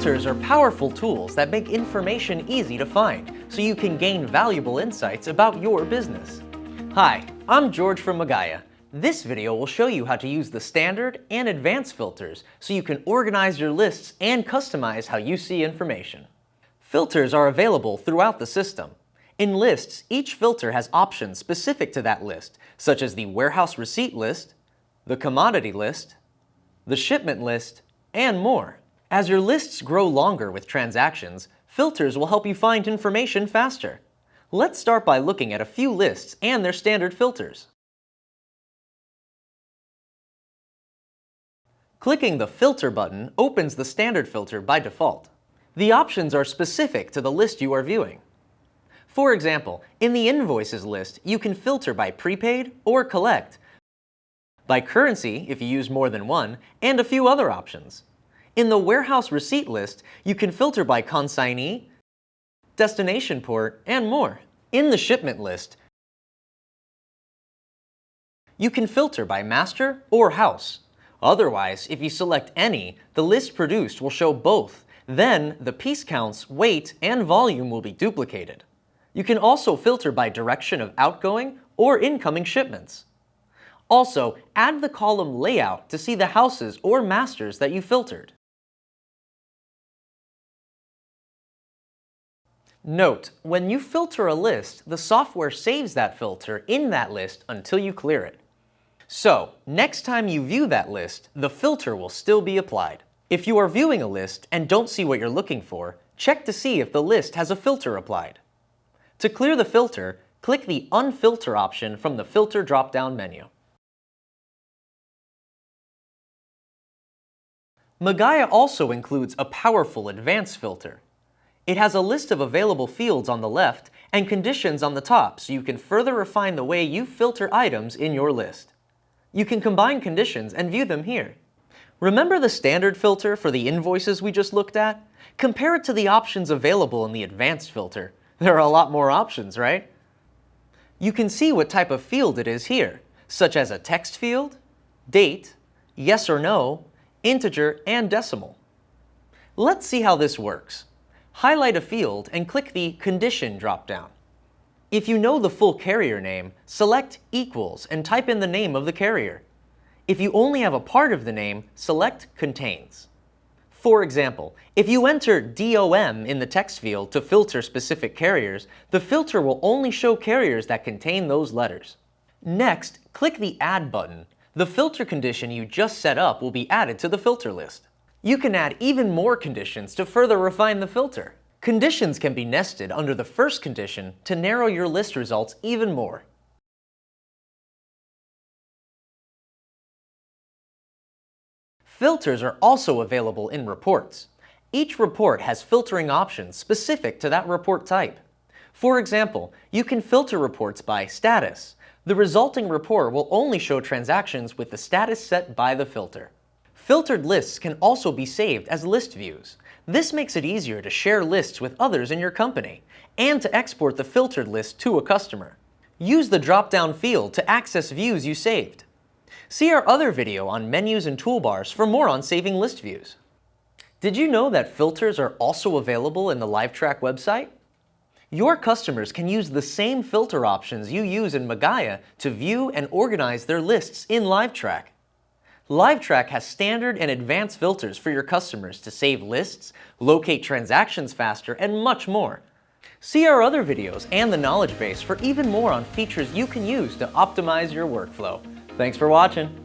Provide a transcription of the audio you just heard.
Filters are powerful tools that make information easy to find, so you can gain valuable insights about your business. Hi, I'm George from Magaya. This video will show you how to use the standard and advanced filters so you can organize your lists and customize how you see information. Filters are available throughout the system. In lists, each filter has options specific to that list, such as the warehouse receipt list, the commodity list, the shipment list, and more. As your lists grow longer with transactions, filters will help you find information faster. Let's start by looking at a few lists and their standard filters. Clicking the Filter button opens the standard filter by default. The options are specific to the list you are viewing. For example, in the Invoices list, you can filter by prepaid or collect, by currency if you use more than one, and a few other options. In the Warehouse Receipt list, you can filter by consignee, destination port, and more. In the Shipment list, you can filter by master or house. Otherwise, if you select any, the list produced will show both. Then, the piece counts, weight, and volume will be duplicated. You can also filter by direction of outgoing or incoming shipments. Also, add the column layout to see the houses or masters that you filtered. Note, when you filter a list, the software saves that filter in that list until you clear it. So, next time you view that list, the filter will still be applied. If you are viewing a list and don't see what you're looking for, check to see if the list has a filter applied. To clear the filter, click the Unfilter option from the Filter drop-down menu. Magaya also includes a powerful advanced filter. It has a list of available fields on the left and conditions on the top so you can further refine the way you filter items in your list. You can combine conditions and view them here. Remember the standard filter for the invoices we just looked at? Compare it to the options available in the advanced filter. There are a lot more options, right? You can see what type of field it is here, such as a text field, date, yes or no, integer, and decimal. Let's see how this works. Highlight a field and click the Condition drop-down. If you know the full carrier name, select Equals and type in the name of the carrier. If you only have a part of the name, select Contains. For example, if you enter DOM in the text field to filter specific carriers, the filter will only show carriers that contain those letters. Next, click the Add button. The filter condition you just set up will be added to the filter list. You can add even more conditions to further refine the filter. Conditions can be nested under the first condition to narrow your list results even more. Filters are also available in reports. Each report has filtering options specific to that report type. For example, you can filter reports by status. The resulting report will only show transactions with the status set by the filter. Filtered lists can also be saved as list views. This makes it easier to share lists with others in your company and to export the filtered list to a customer. Use the drop-down field to access views you saved. See our other video on menus and toolbars for more on saving list views. Did you know that filters are also available in the LiveTrack website? Your customers can use the same filter options you use in Magaya to view and organize their lists in LiveTrack. LiveTrack has standard and advanced filters for your customers to save lists, locate transactions faster, and much more. See our other videos and the knowledge base for even more on features you can use to optimize your workflow. Thanks for watching.